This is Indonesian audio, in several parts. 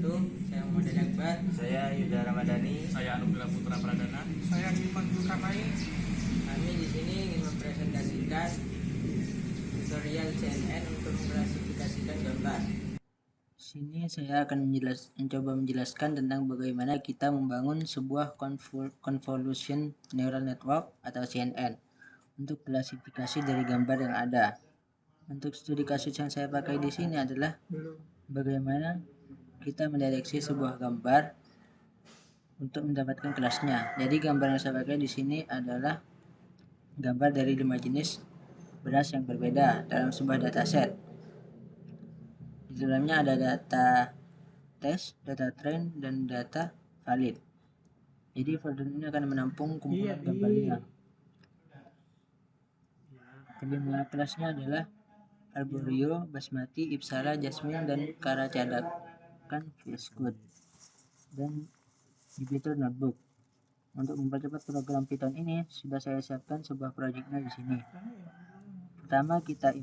wabarakatuh. Saya Muhammad Akbar. Saya Yuda Ramadhani. Saya Anugrah Putra Pradana. Saya Iman Zulkarnain. Kami di sini ingin mempresentasikan tutorial CNN untuk mengklasifikasikan gambar. Di sini saya akan mencoba menjelaskan tentang bagaimana kita membangun sebuah convolution neural network atau CNN untuk klasifikasi dari gambar yang ada. Untuk studi kasus yang saya pakai di sini adalah bagaimana kita mendeteksi sebuah gambar untuk mendapatkan kelasnya. Jadi gambar yang saya pakai di sini adalah gambar dari 5 jenis beras yang berbeda dalam sebuah dataset. Di dalamnya ada data test, data train, dan data valid. Jadi folder ini akan menampung kumpulan gambarnya. Kelima kelasnya adalah Arborio, Basmati, Ipsala, Jasmine, dan Karacadak VS Code dan Jupyter Notebook. Untuk mempercepat program Python ini, sudah saya siapkan sebuah proyeknya di sini. Pertama kita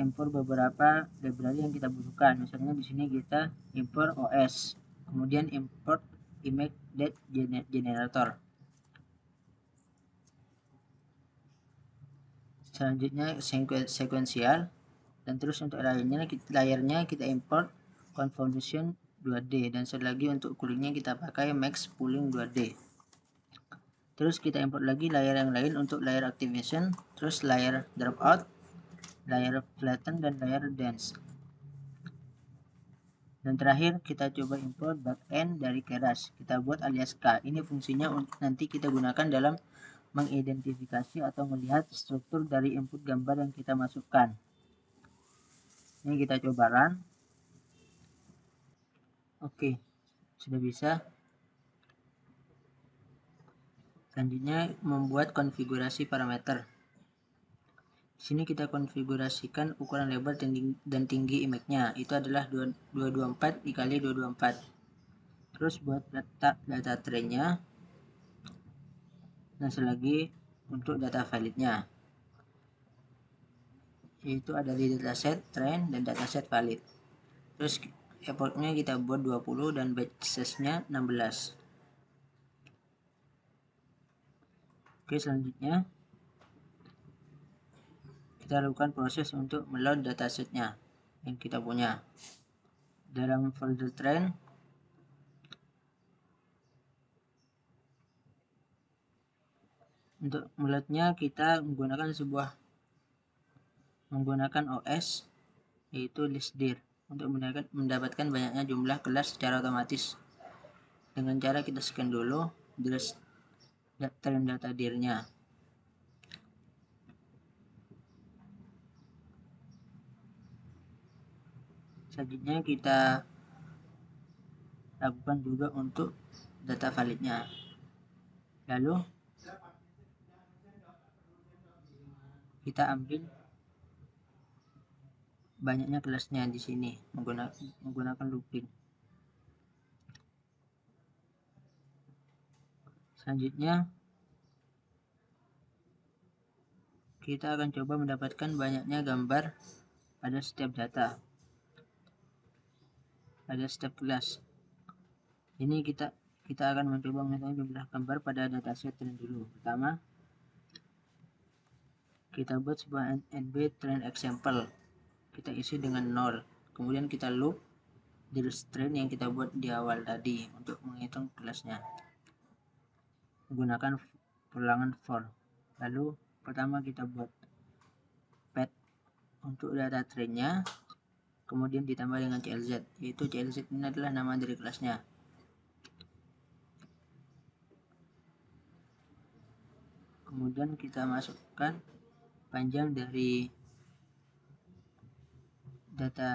impor beberapa library yang kita butuhkan. Misalnya di sini kita import OS, kemudian import image date generator. Selanjutnya sekuensial, dan terus untuk layarnya kita import convolution 2D, dan lagi untuk coolingnya kita pakai max pooling 2D. Terus kita import lagi layar yang lain untuk layer activation, terus layer dropout, layer flatten, dan layer dense. Dan terakhir kita coba import backend dari Keras. Kita buat alias K. Ini fungsinya nanti kita gunakan dalam mengidentifikasi atau melihat struktur dari input gambar yang kita masukkan. Ini kita coba run. Oke, sudah bisa. Selanjutnya membuat konfigurasi parameter. Di sini kita konfigurasikan ukuran lebar dan tinggi image-nya. Itu adalah 224 dikali 224. Terus buat data train-nya. Dan selagi untuk data validnya, yaitu ada di dataset train dan dataset valid. Terus effortnya kita buat 20 dan batch size-nya 16. Oke, selanjutnya kita lakukan proses untuk meload datasetnya yang kita punya. Dalam folder train untuk meloadnya kita menggunakan OS, yaitu listdir, untuk mendapatkan banyaknya jumlah kelas secara otomatis dengan cara kita scan dulu train data dir-nya. Selanjutnya kita lakukan juga untuk data validnya. Lalu kita ambil banyaknya kelasnya di sini menggunakan looping. Selanjutnya kita akan coba mendapatkan banyaknya gambar pada setiap data, pada setiap kelas. Ini kita akan mencoba menghitung jumlah gambar pada dataset train dulu. Pertama, kita buat sebuah NB train example. Kita isi dengan 0. Kemudian kita loop di train yang kita buat di awal tadi untuk menghitung kelasnya menggunakan ulangan for. Lalu pertama kita buat pad untuk data trainnya, kemudian ditambah dengan CLZ, yaitu CLZ ini adalah nama dari kelasnya. Kemudian kita masukkan panjang dari data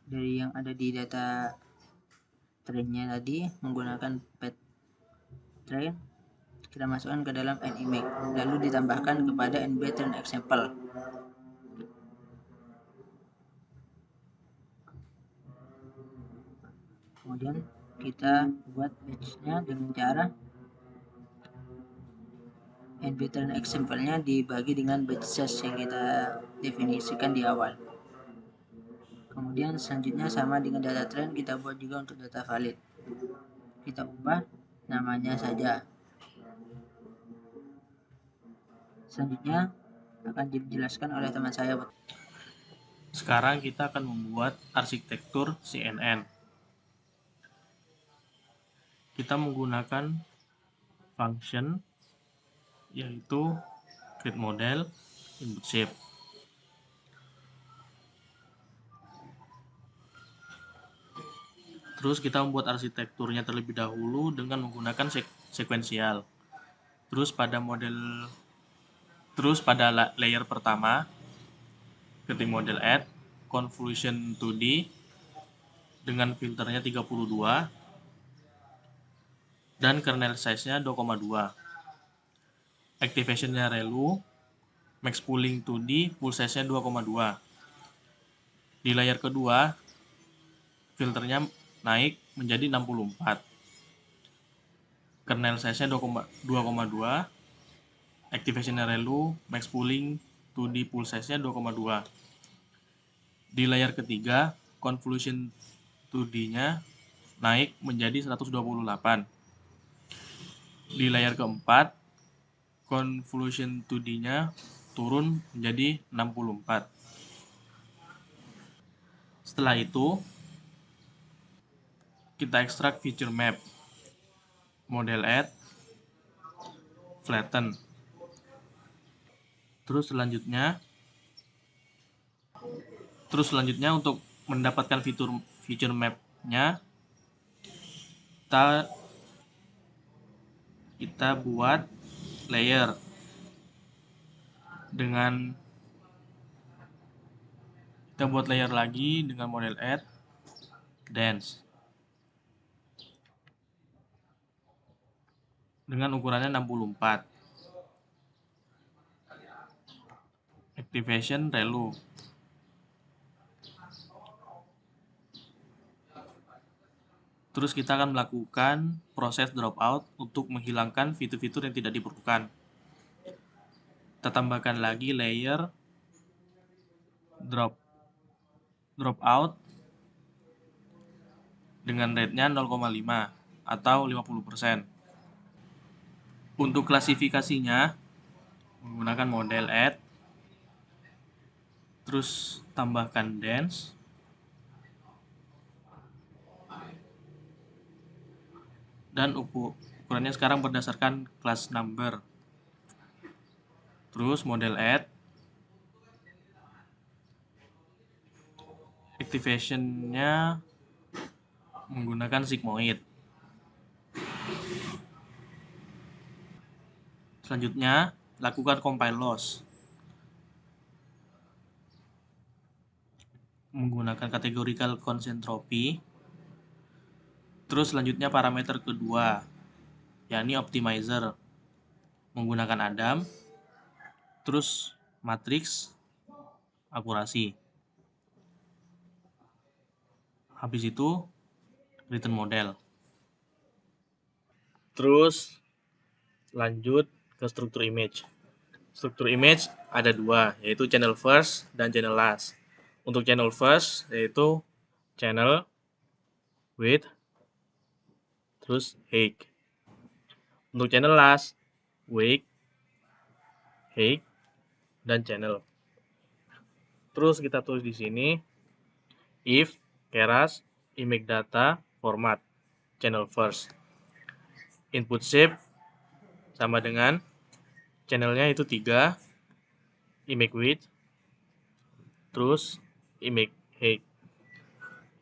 yang ada di data trainnya tadi menggunakan pad train. Kita masukkan ke dalam nimage, lalu ditambahkan kepada nb train example. Kemudian kita buat batch-nya dengan cara NP dan example-nya dibagi dengan batch size yang kita definisikan di awal. Kemudian selanjutnya sama dengan data trend, kita buat juga untuk data valid. Kita ubah namanya saja. Selanjutnya akan dijelaskan oleh teman saya. Sekarang kita akan membuat arsitektur CNN. Kita menggunakan function yaitu create model input shape. Terus kita membuat arsitekturnya terlebih dahulu dengan menggunakan sekuensial. Terus pada layer pertama ketik model add convolution 2D dengan filternya 32 dan kernel size-nya 2,2. Activation-nya relu, max pooling 2D, full size-nya 2,2. Di layer kedua filternya naik menjadi 64. Kernel size-nya 2,2. Activation relu, max pooling 2D full size-nya 2,2. Di layer ketiga, convolution 2D-nya naik menjadi 128. Di layer keempat, convolution 2D-nya turun menjadi 64. Setelah itu, kita ekstrak feature map, model add, flatten. Terus selanjutnya untuk mendapatkan feature map-nya kita buat layer lagi dengan model add dense dengan ukurannya 64. Activation relu. Terus kita akan melakukan proses dropout untuk menghilangkan fitur-fitur yang tidak diperlukan. Kita tambahkan lagi layer dropout dengan rate-nya 0,5 atau 50%. Untuk klasifikasinya menggunakan model add, terus tambahkan dense, dan ukurannya sekarang berdasarkan class number. Terus model add, activation-nya menggunakan sigmoid. Selanjutnya, lakukan compile loss menggunakan categorical concentropy. Terus selanjutnya parameter kedua, yakni optimizer menggunakan Adam. Terus matriks akurasi. Habis itu return model. Terus lanjut ke struktur image. Struktur image ada dua, yaitu channel first dan channel last. Untuk channel first yaitu channel, width, terus height. Untuk channel last, width, height, dan channel. Terus kita tulis di sini if keras image data format channel first. Input shape sama dengan channelnya itu 3, image width, terus image height.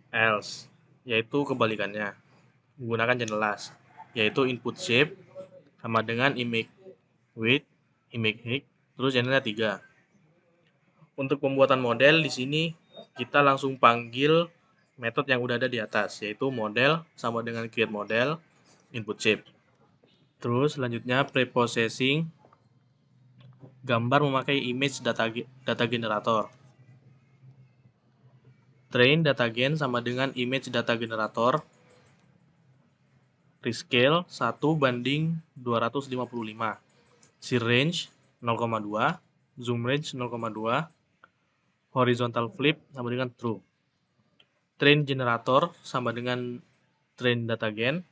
Else yaitu kebalikannya, menggunakan channel last, yaitu input shape sama dengan image width, image height, terus channelnya 3. Untuk pembuatan model di sini kita langsung panggil metode yang udah ada di atas, yaitu model sama dengan create model, input shape. Terus selanjutnya preprocessing gambar memakai image data generator. Train data gen sama dengan image data generator. Rescale 1:255. shear range 0,2, zoom range 0,2, horizontal flip sama dengan true. Train generator sama dengan train data gain.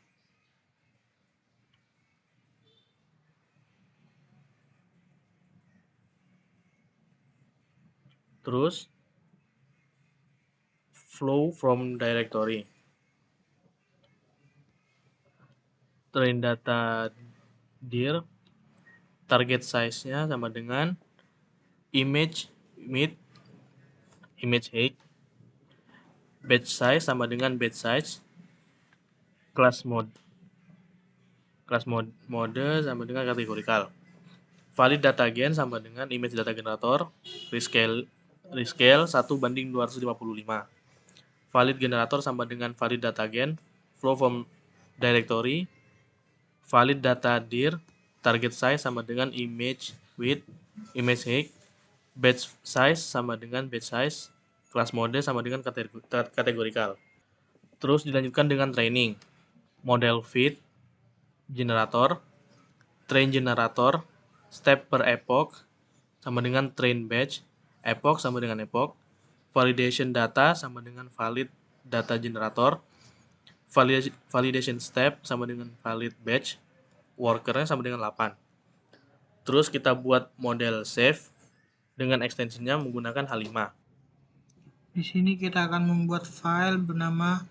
Terus flow from directory. Train data dir, target size-nya sama dengan image width, image height, batch size sama dengan batch size, class mode sama dengan categorical. Valid data gain sama dengan image data generator, rescale 1:255. Valid generator sama dengan valid data gain, flow from directory, valid data dir, target size sama dengan image width, image height, batch size sama dengan batch size, class mode sama dengan categorical. Terus dilanjutkan dengan training. Model fit, generator, train generator, step per epoch sama dengan train batch, epoch sama dengan epoch, validation data sama dengan valid data generator, validation step sama dengan valid batch, workernya sama dengan 8. Terus kita buat model save dengan ekstensinya menggunakan H5. Di sini kita akan membuat file bernama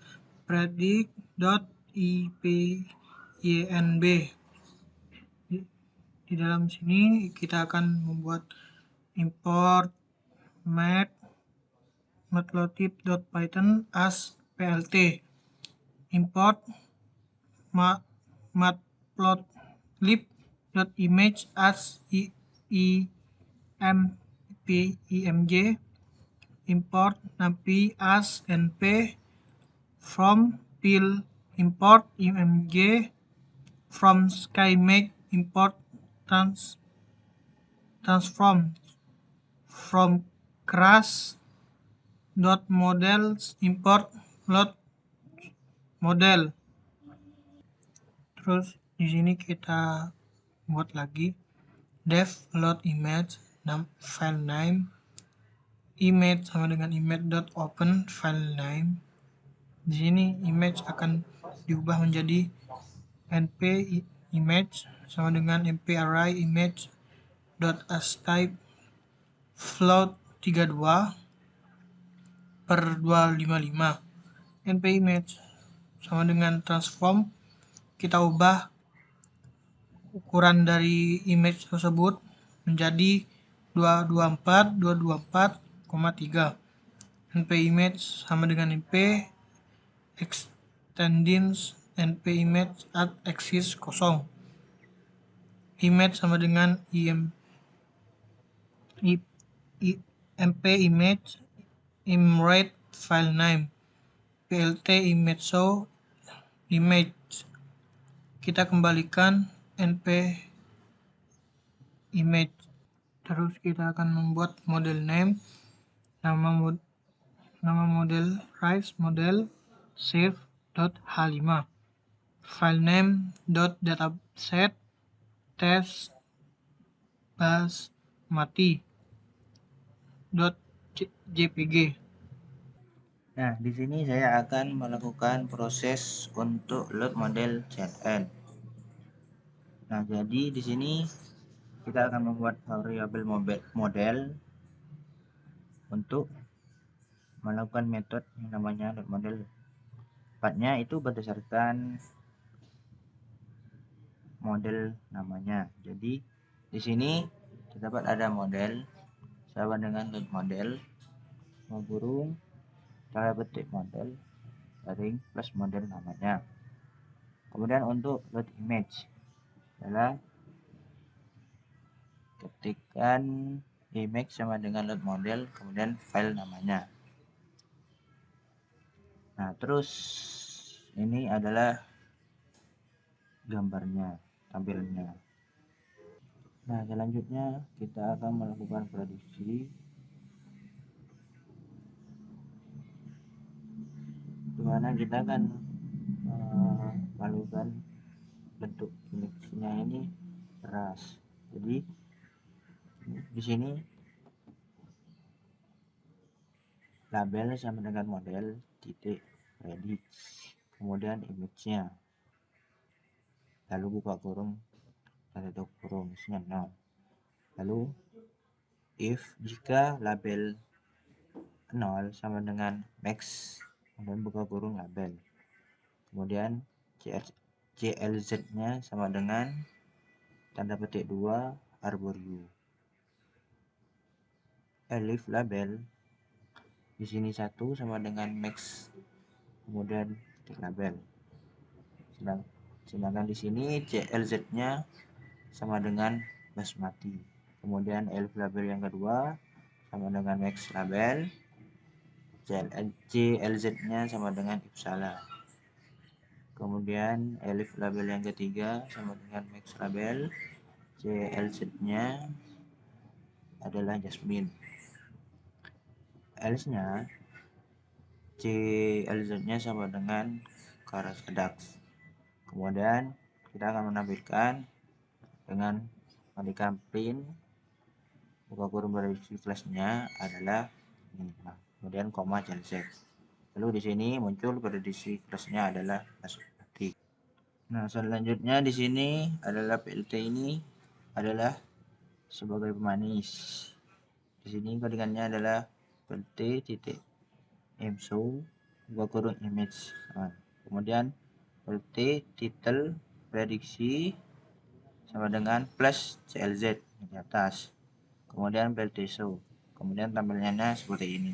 predict.ipynb. Di dalam sini kita akan membuat import matplotlib.python as plt, import matplotlib.image as img, import numpy as np, from pil import img, from skymake import transform, from crash.models import load model. Terus di sini kita buat lagi dev load image, file name, image sama dengan image.open file name. Di sini image akan diubah menjadi np image sama dengan np array image as type float 32 per 255. np image sama dengan transform, kita ubah ukuran dari image tersebut menjadi 224,3. np image sama dengan np extendings np image at axis kosong. Image sama dengan mp image imrate file name, plt image show image. Kita kembalikan np image. Terus kita akan membuat model name, nama model rise model save.h5, file name .dataset test basmati.jpg. Nah, di sini saya akan melakukan proses untuk load model ZN. Nah, jadi di sini kita akan membuat variabel model untuk melakukan metode yang namanya load model. Tempatnya itu berdasarkan model namanya. Jadi di sini terdapat ada model sama dengan load model, mau burung, cara petik model, garing plus model namanya. Kemudian untuk load image adalah ketikkan image sama dengan load model, kemudian file namanya. Nah, terus ini adalah gambarnya, tampilannya. Nah, selanjutnya kita akan melakukan produksi, dimana kita akan melakukan bentuk image-nya ini beras. Jadi di sini label sama dengan model titik ready, kemudian image-nya, lalu buka kurung dan tutup kurung, isinya 0. Lalu if jika label 0 sama dengan max, kemudian buka kurung label, kemudian CLZ-nya sama dengan tanda petik 2 arborio. Elif label di sini 1 sama dengan max, kemudian titik label. Sedangkan di sini CLZ-nya sama dengan basmati. Kemudian elif label yang kedua sama dengan max label, CLZ-nya sama dengan Ipsala. Kemudian elif label yang ketiga sama dengan max label, CLZ-nya adalah Jasmine. Else-nya CLZ-nya sama dengan Karaskadak. Kemudian kita akan menampilkan dengan matikan print, buka kurung berisi kelasnya adalah ini. Nah, kemudian koma CLZ. Lalu di sini muncul prediksi kelasnya adalah basmati. Nah, selanjutnya di sini adalah PLT ini adalah sebagai pemanis. Di sini codingannya adalah PLT titik mshow buka kurung image. Nah, kemudian PLT title prediksi sama dengan plus CLZ di atas. Kemudian PLT show. Kemudian tampilannya seperti ini.